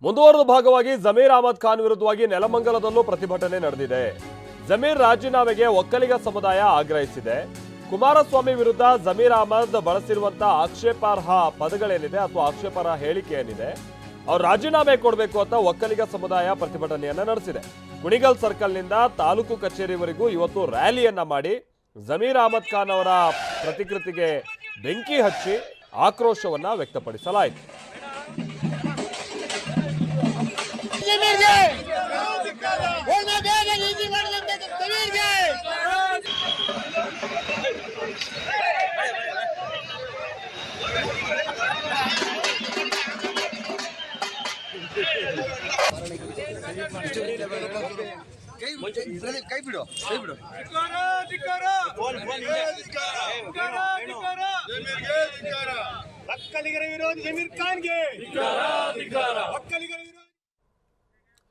ಮುಂದುವರೆದ ಭಾಗವಾಗಿ ಜಮೀರ್ ಅಹಮದ್ ಖಾನ್ ವಿರುದ್ಧವಾಗಿ ನೆಲಮಂಗಲದಲ್ಲೂ ಪ್ರತಿಭಟನೆ ನಡೆದಿದೆ. ಜಮೀರ್ ರಾಜೀನಾಮೆಗೆ ಒಕ್ಕಲಿಗ ಸಮುದಾಯ ಆಗ್ರಹಿಸಿದೆ. ಕುಮಾರಸ್ವಾಮಿ ವಿರುದ್ಧ ಜಮೀರ್ ಅಹಮದ್ ಬಳಸಿರುವಂತಹ ಆಕ್ಷೇಪಾರ್ಹ ಪದಗಳೇನಿದೆ ಅಥವಾ ಆಕ್ಷೇಪಾರ್ಹ ಹೇಳಿಕೆ ಏನಿದೆ ಅವ್ರು ರಾಜೀನಾಮೆ ಕೊಡಬೇಕು ಅಂತ ಒಕ್ಕಲಿಗ ಸಮುದಾಯ ಪ್ರತಿಭಟನೆಯನ್ನ ನಡೆಸಿದೆ. ಕುಣಿಗಲ್ ಸರ್ಕಲ್ನಿಂದ ತಾಲೂಕು ಕಚೇರಿವರೆಗೂ ಇವತ್ತು ರ್ಯಾಲಿಯನ್ನ ಮಾಡಿ ಜಮೀರ್ ಅಹಮದ್ ಖಾನ್ ಅವರ ಪ್ರತಿಕೃತಿಗೆ ಬೆಂಕಿ ಹಚ್ಚಿ ಆಕ್ರೋಶವನ್ನ ವ್ಯಕ್ತಪಡಿಸಲಾಯಿತು. ಕೈ ಬಿಡು ಒಕ್ಕಲಿಗರ ವಿರೋಧಿ ಜಮೀರ್ ಖಾನ್ಗೆ ಒಕ್ಕಲಿಗರ ವಿರೋಧಿ